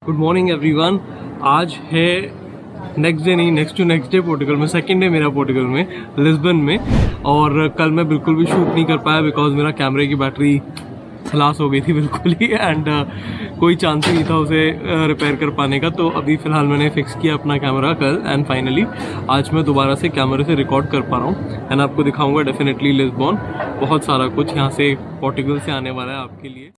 Good morning everyone. आज है next day नहीं, next to next day Portugal में, सेकंड डे मेरा पोर्टुगल में, लिस्बन में। और कल मैं बिल्कुल भी शूट नहीं कर पाया बिकॉज मेरा कैमरे की बैटरी खलास हो गई थी बिल्कुल ही, एंड कोई चांस ही नहीं था उसे रिपेयर कर पाने का। तो अभी फ़िलहाल मैंने फिक्स किया अपना कैमरा कल, एंड फाइनली आज मैं दोबारा से कैमरे से रिकॉर्ड कर पा रहा हूँ एंड आपको दिखाऊंगा डेफिनेटली लिस्बन। बहुत सारा कुछ यहाँ से पोर्टुगल से आने वाला है आपके लिए।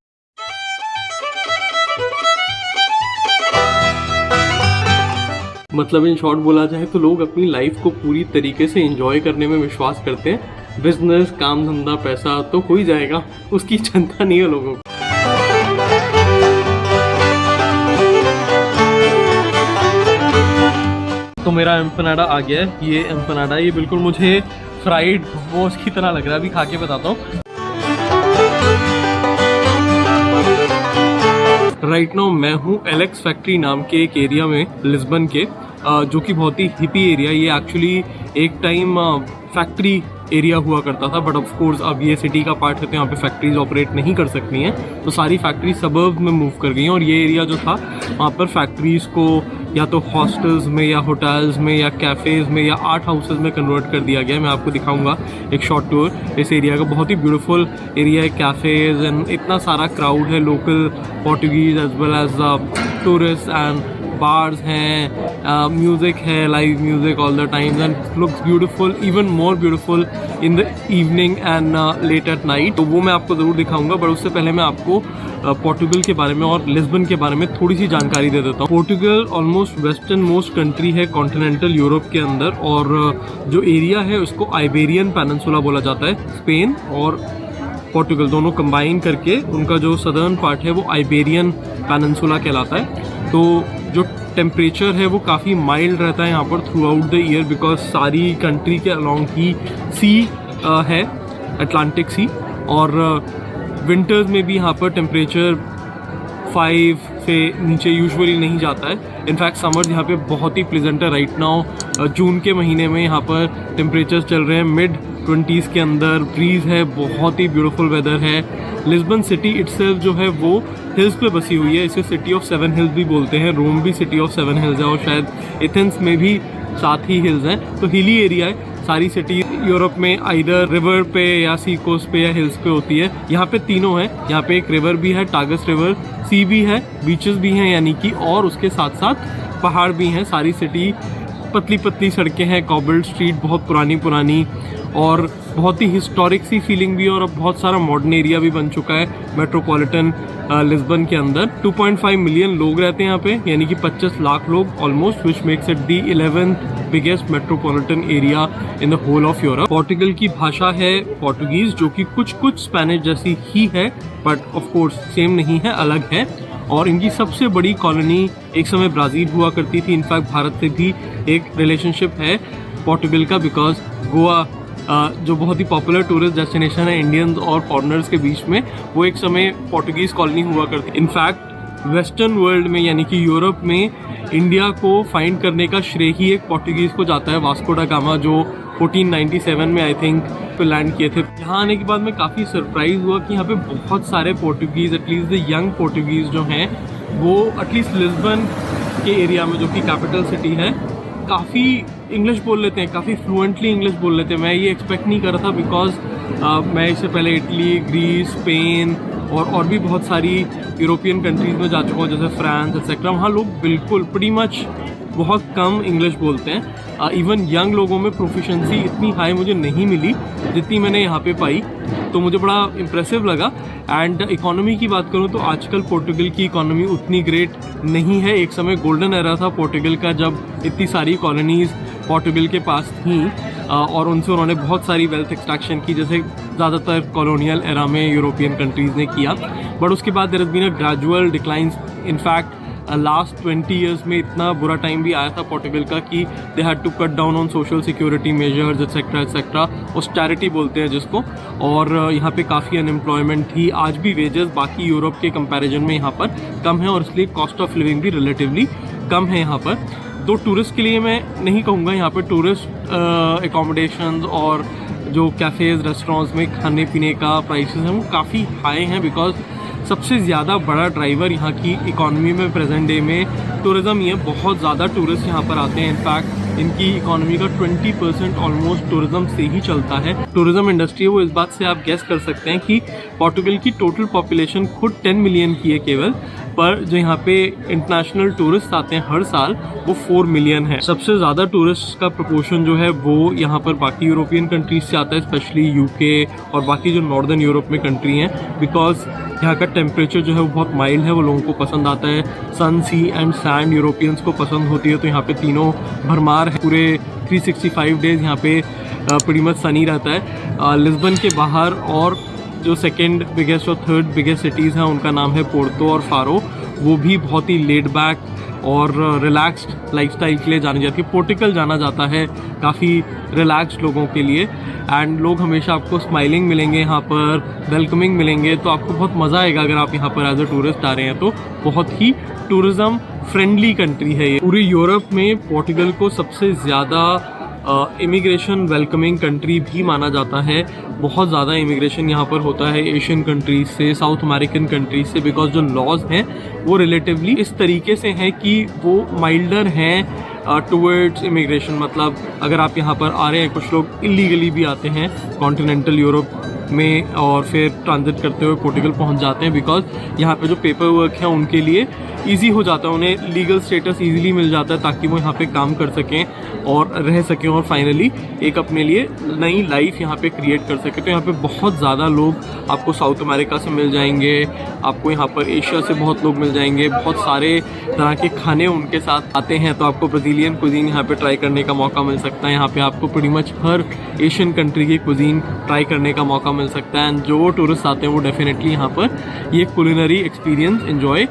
मतलब इन शॉर्ट बोला जाए तो लोग अपनी लाइफ को पूरी तरीके से एंजॉय करने में विश्वास करते हैं। बिजनेस, काम धंधा, पैसा तो हो ही जाएगा, उसकी चिंता नहीं है लोगों को। तो मेरा एम्पनाडा आ गया है। ये एम्पनाडा, ये बिल्कुल मुझे फ्राइड मोमोज की तरह लग रहा है। अभी खा के बताता हूँ। राइट नाउ मैं हूँ एलेक्स फैक्ट्री नाम के एक एरिया में लिस्बन के, जो कि बहुत ही हिपी एरिया। ये एक्चुअली एक टाइम फैक्ट्री एरिया हुआ करता था, बट ऑफ कोर्स अब ये सिटी का पार्ट है तो यहाँ पे फैक्ट्रीज ऑपरेट नहीं कर सकती हैं, तो सारी फैक्ट्री सबर्ब में मूव कर गई हैं। और ये एरिया जो था वहाँ पर फैक्ट्रीज को या तो हॉस्टल्स में या होटल्स में या कैफ़ेज़ में या आर्ट हाउसेज में कन्वर्ट कर दिया गया। मैं आपको दिखाऊंगा एक शॉर्ट टूर इस एरिया का। बहुत ही ब्यूटीफुल एरिया है, कैफ़ेज़ एंड इतना सारा क्राउड है, local Portuguese as well as tourist and bars हैं, म्यूज़िक है, live music all the time and looks beautiful, even more beautiful in the evening and late at night. तो वो मैं आपको ज़रूर दिखाऊंगा, बट उससे पहले मैं आपको पोर्टुगल के बारे में और लिस्बन के बारे में थोड़ी सी जानकारी दे देता हूँ। Portugal almost western most country है कॉन्टिनेंटल यूरोप के अंदर, और जो एरिया है उसको आइबेरियन पेनिनसुला बोला जाता है। स्पेन और पोर्टुगल दोनों कंबाइन करके उनका जो सदर्न पार्ट है वो आइबेरियन पेनिनसुला कहलाता है। तो जो टेम्परेचर है वो काफ़ी माइल्ड रहता है यहाँ पर through out the year, because सारी कंट्री के अलॉन्ग ही सी है, अटलांटिक सी। और विंटर्स में भी यहाँ पर टेम्परेचर 5 से नीचे यूजुअली नहीं जाता है। इनफैक्ट समर्स यहाँ पे बहुत ही प्लेजेंट है। राइट नाउ जून के महीने में यहाँ पर टेम्परेचर चल रहे हैं मिड 20s के अंदर, ब्रीज है, बहुत ही ब्यूटीफुल वेदर है। लिस्बन सिटी इटसेल्फ जो है वो हिल्स पे बसी हुई है, इसे सिटी ऑफ 7 हिल्स भी बोलते हैं। रोम भी सिटी ऑफ 7 हिल्स है, और शायद एथेंस में भी 7 ही हिल्स हैं। तो हिली एरिया है। सारी सिटी यूरोप में आइदर रिवर पे या सी कोस्ट पे या हिल्स पे होती है। यहाँ पे तीनों है। यहाँ पे एक रिवर भी है, टागस रिवर, सी भी है, बीचेस भी हैं यानी कि, और उसके साथ साथ पहाड़ भी हैं। सारी सिटी पतली पतली सड़कें हैं, कॉबल्ड स्ट्रीट, बहुत पुरानी और बहुत ही हिस्टोरिक सी फीलिंग भी है। और अब बहुत सारा मॉडर्न एरिया भी बन चुका है मेट्रोपॉलिटन लिस्बन के अंदर। 2.5 मिलियन लोग रहते हैं यहाँ पे, यानी कि 25 लाख लोग almost, which makes it the 11th biggest metropolitan area in the whole of Europe. Portugal की भाषा है पोर्टुगीज, जो कि कुछ स्पेनिश जैसी ही है, बट ऑफ कोर्स सेम नहीं है, अलग है। और इनकी सबसे बड़ी कॉलोनी एक समय ब्राज़ील हुआ करती थी। इनफैक्ट भारत से भी एक रिलेशनशिप है पोर्टुगल का, बिकॉज गोवा जो बहुत ही पॉपुलर टूरिस्ट डेस्टिनेशन है इंडियंस और फॉरेनर्स के बीच में, वो एक समय पोर्टुगीज़ कॉलोनी हुआ करती। इनफैक्ट वेस्टर्न वर्ल्ड में यानी कि यूरोप में इंडिया को फाइंड करने का श्रेय ही एक पोर्टुगीज़ को जाता है, वास्को डा गामा, जो 1497 में आई थिंक पे लैंड किए थे। यहाँ आने के बाद मैं काफ़ी सरप्राइज हुआ कि यहाँ पे बहुत सारे Portuguese, at least the young Portuguese जो हैं वो एटलीस्ट लिस्बन के एरिया में, जो कि कैपिटल सिटी है, काफ़ी इंग्लिश बोल लेते हैं, काफ़ी फ्लुएंटली इंग्लिश बोल लेते हैं। मैं ये एक्सपेक्ट नहीं कर रहा था, बिकॉज मैं इससे पहले इटली, ग्रीस, स्पेन और भी बहुत सारी यूरोपियन कंट्रीज़ में जा चुका हूँ, जैसे फ्रांस एक्सेट्रा। वहाँ लोग बिल्कुल प्रीटी मच बहुत कम इंग्लिश बोलते हैं। इवन यंग लोगों में प्रोफिशेंसी इतनी हाई मुझे नहीं मिली जितनी मैंने यहाँ पे पाई, तो मुझे बड़ा इम्प्रेसिव लगा। एंड इकोनॉमी की बात करूँ तो आजकल पोर्टुगल की इकोनॉमी उतनी ग्रेट नहीं है। एक समय गोल्डन एरा था पोर्टुगल का, जब इतनी सारी कॉलोनीज़ पोर्टुगल के पास थी, और उनसे उन्होंने बहुत सारी वेल्थ एक्सट्रैक्शन की, जैसे ज़्यादातर कॉलोनियल एरा में यूरोपियन कंट्रीज़ ने किया। बट उसके बाद there has been a gradual decline. In fact last 20 years में इतना बुरा टाइम भी आया था पोर्टुगल का कि they had to cut down on social security measures etcetera austerity बोलते हैं जिसको। और यहाँ पे काफ़ी अनएम्प्लॉयमेंट थी। आज भी वेजेस बाकी यूरोप के कंपैरिजन में यहाँ पर कम है, और इसलिए कॉस्ट ऑफ लिविंग भी रिलेटिवली कम है यहाँ पर। तो टूरिस्ट के लिए मैं नहीं कहूँगा, यहाँ पर टूरिस्ट एकोमोडेशंस और जो कैफ़ेज़ रेस्टोरेंट्स में खाने पीने का प्राइसेस हैं वो काफ़ी हाई हैं, बिकॉज सबसे ज़्यादा बड़ा ड्राइवर यहाँ की इकॉनमी में प्रेजेंट डे में टूरिज़्म ही है। बहुत ज़्यादा टूरिस्ट यहाँ पर आते हैं। इनफैक्ट इनकी इकॉनमी का 20% ऑलमोस्ट टूरिज़्म से ही चलता है। टूरिज़्म इंडस्ट्री है वो इस बात से आप गेस कर सकते हैं कि पोर्टुगल की टोटल पॉपुलेशन खुद 10 मिलियन की है केवल, पर जो यहाँ पे इंटरनेशनल टूरिस्ट आते हैं हर साल वो 4 मिलियन है। सबसे ज़्यादा टूरिस्ट का प्रोपोर्शन जो है वो यहाँ पर बाकी यूरोपियन कंट्रीज से आता है, स्पेशली यूके और बाकी जो नॉर्दर्न यूरोप में कंट्री हैं, बिकॉज यहाँ का टेम्परेचर जो है वो बहुत माइल्ड है, वो लोगों को पसंद आता है। सन, सी एंड सैंड यूरोपियंस को पसंद होती है, तो यहाँ पे तीनों भरमार है। पूरे 365 डेज यहाँ पे pretty much सनी रहता है। लिस्बन के बाहर और जो सेकेंड बिगेस्ट और थर्ड बिगेस्ट सिटीज़ हैं उनका नाम है पोर्तो और फारो, वो भी बहुत ही लेड बैक और रिलैक्स्ड लाइफस्टाइल के लिए जानी जाती है। पोर्टुगल जाना जाता है काफ़ी रिलैक्स्ड लोगों के लिए, एंड लोग हमेशा आपको स्माइलिंग मिलेंगे, यहाँ पर वेलकमिंग मिलेंगे, तो आपको बहुत मज़ा आएगा अगर आप यहाँ पर एज अ टूरिस्ट आ रहे हैं। तो बहुत ही टूरिज़्म फ्रेंडली कंट्री है ये। पूरी यूरोप में पोर्टुगल को सबसे ज़्यादा इमिग्रेशन वेलकमिंग कंट्री भी माना जाता है। बहुत ज़्यादा इमिग्रेशन यहाँ पर होता है एशियन कंट्रीज से, साउथ अमेरिकन कंट्रीज से, बिकॉज जो लॉज हैं वो रिलेटिवली इस तरीके से हैं कि वो माइल्डर हैं टुवर्ड्स इमिग्रेशन। मतलब अगर आप यहाँ पर आ रहे हैं, कुछ लोग इलीगली भी आते हैं कॉन्टिनेंटल यूरोप में और फिर ट्रांजिट करते हुए पोर्टुगल पहुँच जाते हैं, बिकॉज यहाँ पे जो पेपर वर्क है उनके लिए ईजी हो जाता है, उन्हें लीगल स्टेटस ईजिली मिल जाता है ताकि वो यहाँ पे काम कर सकें और रह सकें और फाइनली एक अपने लिए नई लाइफ यहाँ पे क्रिएट कर सकें। तो यहाँ पे बहुत ज़्यादा लोग आपको साउथ अमेरिका से मिल जाएंगे, आपको यहाँ पर एशिया से बहुत लोग मिल जाएंगे, बहुत सारे तरह के खाने उनके साथ आते हैं। तो आपको ब्राज़ीलियन कुजीन यहाँ पे ट्राई करने का मौका मिल सकता है। यहाँ पे आपको प्रीटी मच हर एशियन कंट्री की कुजीन ट्राई करने का मौका मिल सकता है, एंड जो टूरिस्ट आते हैं वो डेफिनेटली यहाँ पर ये कुलिनरी एक्सपीरियंस एंजॉय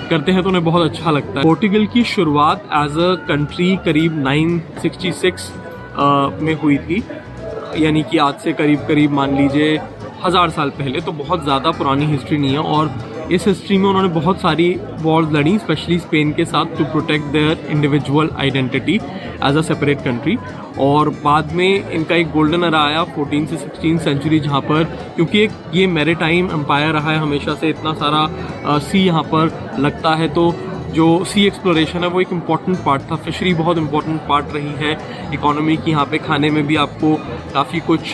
करते हैं, तो उन्हें बहुत अच्छा लगता है। पोर्टुगल की शुरुआत एज अ कंट्री करीब 966 में हुई थी, यानी कि आज से करीब मान लीजिए 1000 साल पहले। तो बहुत ज़्यादा पुरानी हिस्ट्री नहीं है, और इस हिस्ट्री में उन्होंने बहुत सारी वॉर्स लड़ी, स्पेशली स्पेन के साथ, to protect their individual identity as a separate country. और बाद में इनका एक गोल्डन एरा आया 14 से 16 सेंचुरी, जहाँ पर क्योंकि एक ये मैरीटाइम एम्पायर रहा है हमेशा से, इतना सारा सी यहाँ पर लगता है, तो जो सी एक्सप्लोरेशन है वो एक इम्पॉर्टेंट पार्ट था। फिशरी बहुत इम्पॉर्टेंट पार्ट रही है इकोनॉमी की। यहाँ पे खाने में भी आपको काफ़ी कुछ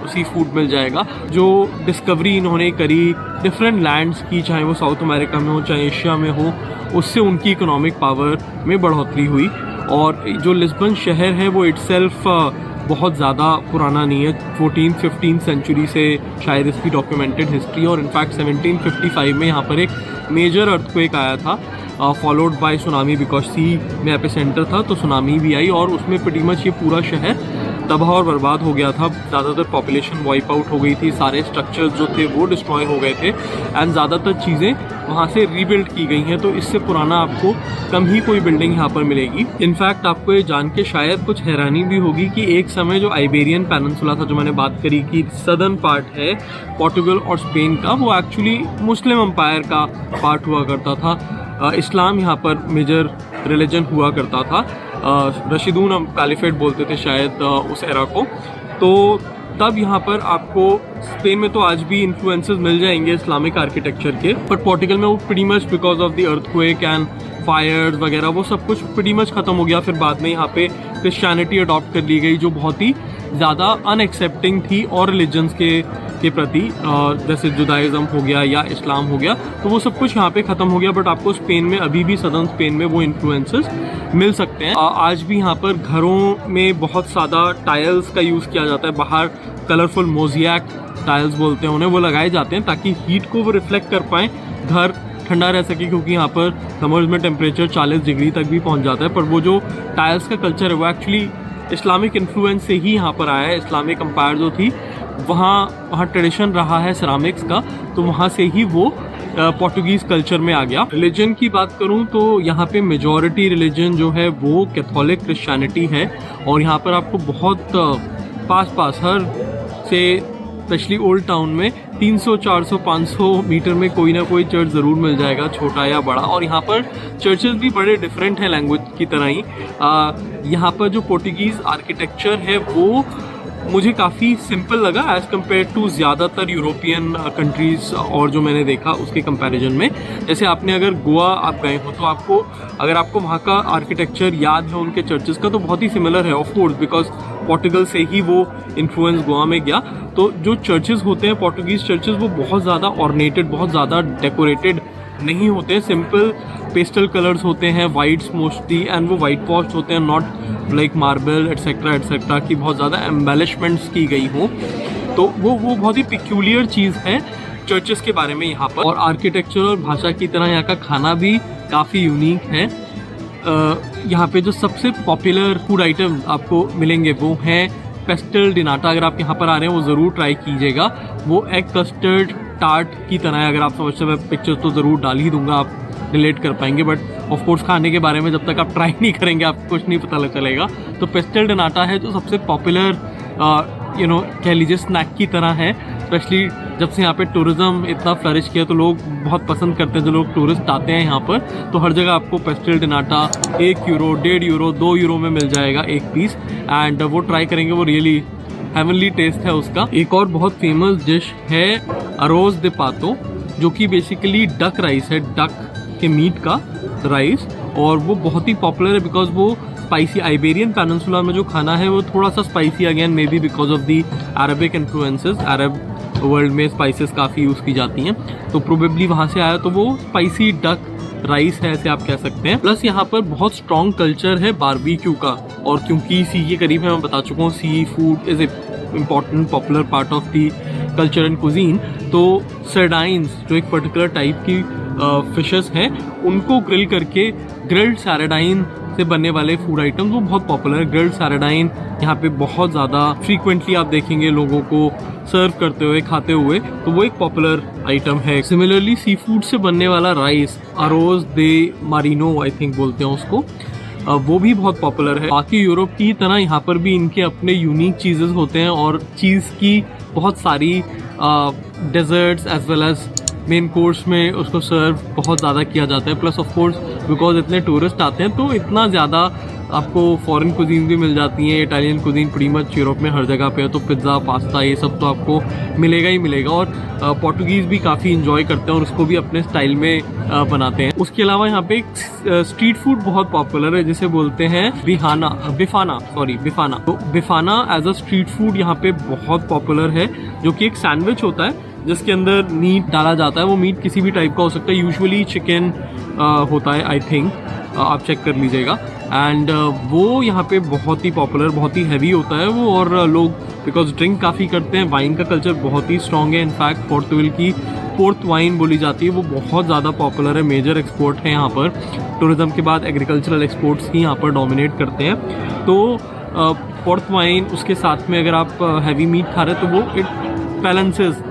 सी फूड मिल जाएगा। जो डिस्कवरी इन्होंने करी डिफरेंट लैंड्स की, चाहे वो साउथ अमेरिका में हो चाहे एशिया में हो, उससे उनकी इकोनॉमिक पावर में बढ़ोतरी हुई। और जो लिस्बन शहर है वो इटसेल्फ बहुत ज़्यादा पुराना नहीं है, 14-15 सेंचुरी से शायद इसकी डॉक्यूमेंटेड हिस्ट्री। और इनफैक्ट 1755 में यहाँ पर एक मेजर अर्थक्वेक आया था, फॉलोड बाय सुनामी, बिकॉज सी में एपिसेंटर था, तो सुनामी भी आई और उसमें प्रीटी मच ये पूरा शहर तबाह और बर्बाद हो गया था। ज़्यादातर पॉपुलेशन वाइप आउट हो गई थी, सारे स्ट्रक्चर्स जो थे वो डिस्ट्रॉय हो गए थे, एंड ज़्यादातर चीज़ें वहाँ से रीबिल्ड की गई हैं। तो इससे पुराना आपको कम ही कोई बिल्डिंग यहाँ पर मिलेगी। इनफैक्ट आपको ये जान के शायद कुछ हैरानी भी होगी कि एक समय जो आइबेरियन पेनिनसुला था, जो मैंने बात करी कि सदर्न पार्ट है पोर्टुगल और स्पेन का, वो एक्चुअली मुस्लिम एम्पायर का पार्ट हुआ करता था। इस्लाम यहाँ पर मेजर रिलीजन हुआ करता था। रशीदून कैलिफेट बोलते थे शायद उस एरा को। तो तब यहाँ पर आपको स्पेन में तो आज भी इन्फ्लुएंसेस मिल जाएंगे इस्लामिक आर्किटेक्चर के, पर पोर्टुगल में वो pretty much because of the earthquake and fires वगैरह वो सब कुछ प्रीटी मच ख़त्म हो गया। फिर बाद में यहाँ पे क्रिश्चियनिटी अडॉप्ट कर ली गई, जो बहुत ही ज़्यादा अनएक्सेप्टिंग थी और रिलीजन्स के प्रति, जैसे जुदाइज़म हो गया या इस्लाम हो गया, तो वो सब कुछ यहाँ पे ख़त्म हो गया। बट आपको स्पेन में अभी भी सदर्न स्पेन में वो इन्फ्लुएंसेस मिल सकते हैं। आज भी यहाँ पर घरों में बहुत ज़्यादा टाइल्स का यूज़ किया जाता है। बाहर कलरफुल मोज़ियाक टाइल्स बोलते हैं उन्हें, वो लगाए जाते हैं ताकि हीट को वो रिफ्लेक्ट कर पाएँ, घर ठंडा रह सके, क्योंकि यहाँ पर समर्स में टेम्परेचर 40 डिग्री तक भी पहुँच जाता है। पर वो जो टाइल्स का कल्चर है वो एक्चुअली इस्लामिक इन्फ्लुएंस से ही यहाँ पर आया है। इस्लामिक एम्पायर जो थी वहाँ ट्रेडिशन रहा है सिरामिक्स का, तो वहाँ से ही वो पोर्टुगीज़ कल्चर में आ गया। रिलीजन की बात करूँ तो यहाँ पे मेजॉरिटी रिलीजन जो है वो कैथोलिक क्रिश्चियनिटी है, और यहाँ पर आपको बहुत पास हर से स्पेशली ओल्ड टाउन में 300, 400, 500 मीटर में कोई ना कोई चर्च ज़रूर मिल जाएगा, छोटा या बड़ा। और यहाँ पर चर्चेस भी बड़े डिफरेंट हैं लैंग्वेज की तरह ही। यहाँ पर जो पोर्टुगीज़ आर्किटेक्चर है वो मुझे काफ़ी सिंपल लगा एज़ कम्पेयर टू ज़्यादातर यूरोपियन कंट्रीज़ और जो मैंने देखा उसके कंपैरिजन में। जैसे आपने अगर गोवा आप गए हो तो आपको अगर आपको वहाँ का आर्किटेक्चर याद है उनके चर्चेज़ का तो बहुत ही सिमिलर है ऑफ कोर्स, बिकॉज पोर्टुगल से ही वो इन्फ्लुएंस गोवा में गया। तो जो चर्चेज़ होते हैं पोर्टुगीज़ चर्चेज़ वो बहुत ज़्यादा ऑर्नेटेड, बहुत ज़्यादा डेकोरेटेड नहीं होते हैं, सिंपल पेस्टल कलर्स होते हैं, वाइट्स मोस्टली, एंड वो वाइट वॉश्ड होते हैं, नॉट लाइक मार्बल एटसेट्रा की बहुत ज़्यादा एम्बेलिशमेंट्स की गई हो। तो वो बहुत ही पिक्यूलियर चीज़ है चर्चेस के बारे में यहाँ पर। और आर्किटेक्चर और भाषा की तरह यहाँ का खाना भी काफ़ी यूनिक है। यहाँ पे जो सबसे पॉपुलर फूड आइटम आपको मिलेंगे वो हैं पेस्टल डी नाटा। अगर आप यहाँ पर आ रहे हैं वो ज़रूर ट्राई कीजिएगा। वो एग कस्टर्ड टार्ट की तरह है, अगर आप समझते हैं, मैं पिक्चर्स तो ज़रूर डाल ही दूंगा, आप रिलेट कर पाएंगे, बट ऑफ कोर्स खाने के बारे में जब तक आप ट्राई नहीं करेंगे आपको कुछ नहीं पता चलेगा। तो पेस्टल डी नाटा है जो सबसे पॉपुलर कह लीजिए स्नैक की तरह है, स्पेशली जब से यहाँ पे टूरिज़्म इतना फ्लरिश किया तो लोग बहुत पसंद करते हैं। जो लोग टूरिस्ट आते हैं यहाँ पर तो हर जगह आपको पेस्टल डी नाटा 1 यूरो, 1.5 यूरो, 2 यूरो में मिल जाएगा एक पीस, एंड वो ट्राई करेंगे, वो रियली हेवनली टेस्ट है उसका। एक और बहुत फेमस डिश है अरोज दे पातो, जो कि बेसिकली डक राइस है, डक के मीट का राइस, और वो बहुत ही पॉपुलर है बिकॉज वो स्पाइसी, आइबेरियन पेनिनसुला में जो खाना है वो थोड़ा सा spicy, again may be because of the Arabic influences, Arab world में स्पाइसेस काफ़ी यूज़ की जाती हैं, तो प्रोबेबली वहाँ से आया, तो वो स्पाइसी डक राइस है ऐसे आप कह सकते हैं। प्लस यहाँ पर बहुत स्ट्रॉन्ग कल्चर है बारबेक्यू का, और क्योंकि सी के करीब है, मैं बता चुका हूँ sea food is a important popular part of the culture and cuisine. तो सर्डाइंस जो एक पर्टिकुलर टाइप की फिशेस हैं उनको ग्रिल करके, ग्रिल्ड सैरडाइन से बनने वाले फूड आइटम्स वो बहुत पॉपुलर है। ग्रिल्ड सैरडाइन यहाँ पे बहुत ज़्यादा फ्रीक्वेंटली आप देखेंगे लोगों को सर्व करते हुए, खाते हुए, तो वो एक पॉपुलर आइटम है। सिमिलरली सी फूड से बनने वाला राइस, अरोज दे मारिनो आई थिंक बोलते हैं उसको, वो भी बहुत पॉपुलर है। बाकी यूरोप की तरह यहाँ पर भी इनके अपने यूनिक चीज़ेस होते हैं, और चीज़ की बहुत सारी desserts as well as main course में उसको सर्व बहुत ज़्यादा किया जाता है। प्लस ऑफ कोर्स बिकॉज इतने टूरिस्ट आते हैं तो इतना ज़्यादा आपको फॉरेन कुजीन भी मिल जाती हैं। Italian cuisine pretty much Europe में हर जगह पे है, तो पिज़्ज़ा, पास्ता, ये सब तो आपको मिलेगा ही मिलेगा। और पोर्टुगीज़ भी काफ़ी इंजॉय करते हैं और उसको भी अपने स्टाइल में बनाते हैं। उसके अलावा यहाँ पे एक स्ट्रीट फूड बहुत पॉपुलर है जिसे बोलते हैं बिफाना। तो बिफाना एज अ स्ट्रीट फूड यहाँ पे बहुत पॉपुलर है, जो कि एक सैंडविच होता है जिसके अंदर मीट डाला जाता है। वो मीट किसी भी टाइप का हो सकता है, यूजुअली चिकन होता है आई थिंक, आप चेक कर लीजिएगा। एंड वो यहाँ पे बहुत ही पॉपुलर, बहुत ही हैवी होता है वो, और लोग बिकॉज ड्रिंक काफ़ी करते हैं, वाइन का कल्चर बहुत ही स्ट्रॉन्ग है। इनफैक्ट पोर्टुगल की फोर्थ वाइन बोली जाती है, वो बहुत ज़्यादा पॉपुलर है, मेजर एक्सपोर्ट है यहाँ पर। टूरिज़्म के बाद एग्रीकल्चरल एक्सपोर्ट्स ही यहाँ पर डोमिनेट करते हैं। तो फोर्थ वाइन उसके साथ में अगर आप हैवी मीट खा रहे हैं तो वो इट बैलेंसेस,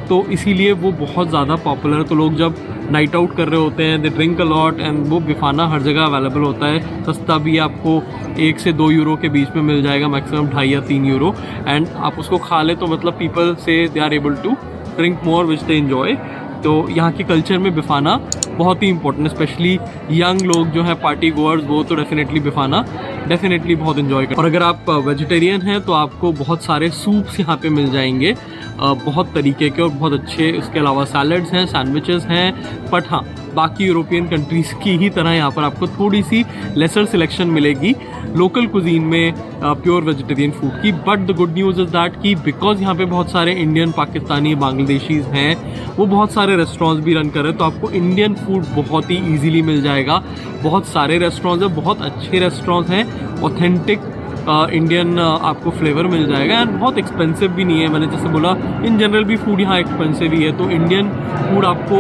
तो इसीलिए वो बहुत ज़्यादा पॉपुलर है। तो लोग जब नाइट आउट कर रहे होते हैं, they drink a lot, and वो बिफाना हर जगह अवेलेबल होता है। सस्ता भी आपको 1 से 2 यूरो के बीच में मिल जाएगा, मैक्सिमम 2.5 या 3 यूरो, एंड आप उसको खा ले तो मतलब पीपल से they are able to drink more which they enjoy. तो यहाँ के कल्चर में बिफाना बहुत ही इंपॉर्टेंट है, स्पेशली यंग लोग जो है पार्टी गोअर्स, वो तो डेफिनेटली बिफाना डेफिनेटली बहुत इन्जॉय करते हैं। और अगर आप वेजिटेरियन हैं तो आपको बहुत सारे सूप्स यहाँ पे मिल जाएंगे, बहुत तरीके के और बहुत अच्छे। इसके अलावा सैलड्स हैं, सैंडविचेस हैं, बट हाँ बाकी यूरोपियन कंट्रीज़ की ही तरह यहाँ पर आपको थोड़ी सी लेसर सिलेक्शन मिलेगी लोकल कुजीन में प्योर वेजिटेरियन फूड की। But the good news is that कि बिकॉज यहाँ पे बहुत सारे इंडियन, पाकिस्तानी, बांग्लादेशीज़ हैं, वो बहुत सारे रेस्टोरेंट्स भी रन कर रहे हैं, तो आपको इंडियन फूड बहुत ही ईजिली मिल जाएगा। बहुत सारे रेस्टोरेंट्स हैं, बहुत अच्छे रेस्टोरेंट्स हैं, ऑथेंटिक इंडियन आपको फ्लेवर मिल जाएगा, एंड बहुत एक्सपेंसिव भी नहीं है। मैंने जैसे बोला इन जनरल भी फूड यहाँ एक्सपेंसिव ही है, तो इंडियन फूड आपको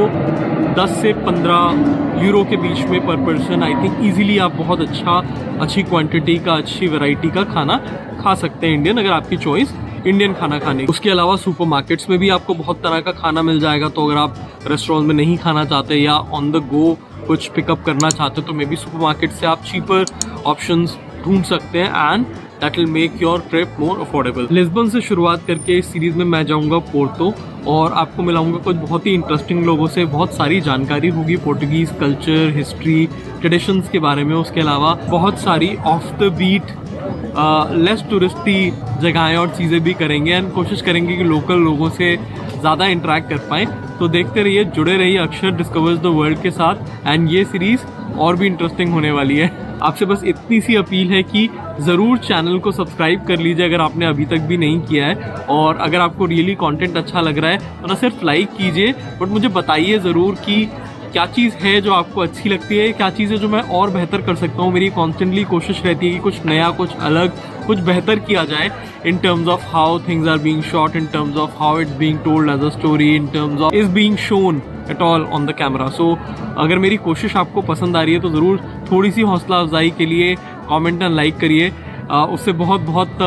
10 से 15 यूरो के बीच में पर पर्सन आई थिंक ईजिली आप बहुत अच्छी क्वांटिटी का, अच्छी वैरायटी का खाना खा सकते हैं इंडियन, अगर आपकी चॉइस इंडियन खाना खाने। उसके अलावा सुपरमार्केट्स में भी आपको बहुत तरह का खाना मिल जाएगा, तो अगर आप रेस्टोरेंट में नहीं खाना चाहते या ऑन द गो कुछ पिकअप करना चाहते हो तो मे बी सुपरमार्केट से आप चीपर ऑप्शंस ढूंढ सकते हैं, and that will make your trip more affordable. Lisbon से शुरुआत करके इस सीरीज़ में मैं जाऊंगा पोर्टो, और आपको मिलाऊंगा कुछ बहुत ही इंटरेस्टिंग लोगों से, बहुत सारी जानकारी होगी पोर्टुगीज़ कल्चर, हिस्ट्री, ट्रेडिशंस के बारे में। उसके अलावा बहुत सारी off the beat less touristy जगहें और चीज़ें भी करेंगे एंड कोशिश करेंगे कि लोकल लोगों से ज़्यादा इंटरेक्ट कर पाएँ। तो देखते रहिए, जुड़े रहिए अक्षर डिस्कवर्स द वर्ल्ड के साथ एंड ये सीरीज़ और भी इंटरेस्टिंग होने वाली है। आपसे बस इतनी सी अपील है कि ज़रूर चैनल को सब्सक्राइब कर लीजिए अगर आपने अभी तक भी नहीं किया है, और अगर आपको रियली कंटेंट अच्छा लग रहा है तो ना सिर्फ लाइक कीजिए बट मुझे बताइए ज़रूर कि क्या चीज़ है जो आपको अच्छी लगती है, क्या चीज़ है जो मैं और बेहतर कर सकता हूँ। मेरी कॉन्स्टेंटली कोशिश रहती है कि कुछ नया, कुछ अलग, कुछ बेहतर किया जाए in terms of how things are being shot, in terms of how it's being told as a story, in terms of is being shown at all on the camera. So अगर मेरी कोशिश आपको पसंद आ रही है तो ज़रूर थोड़ी सी हौसला अफजाई के लिए कमेंट एंड लाइक करिए। उससे बहुत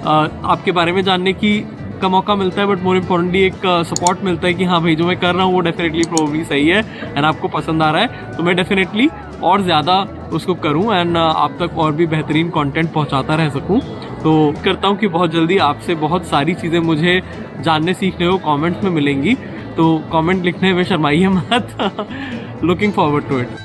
आपके बारे में जानने की का मौका मिलता है, बट मोर इम्पोर्टेंटली एक सपोर्ट मिलता है कि हाँ भाई जो मैं कर रहा हूँ वो डेफिनेटली प्रोबेबली सही है एंड आपको पसंद आ रहा है, तो मैं डेफिनेटली और ज़्यादा उसको करूँ एंड आप तक और भी बेहतरीन कंटेंट पहुँचाता रह सकूँ। तो करता हूँ कि बहुत जल्दी आपसे बहुत सारी चीज़ें मुझे जानने सीखने को कमेंट्स में मिलेंगी, तो कमेंट लिखने में शर्माइए मत। Looking forward to it.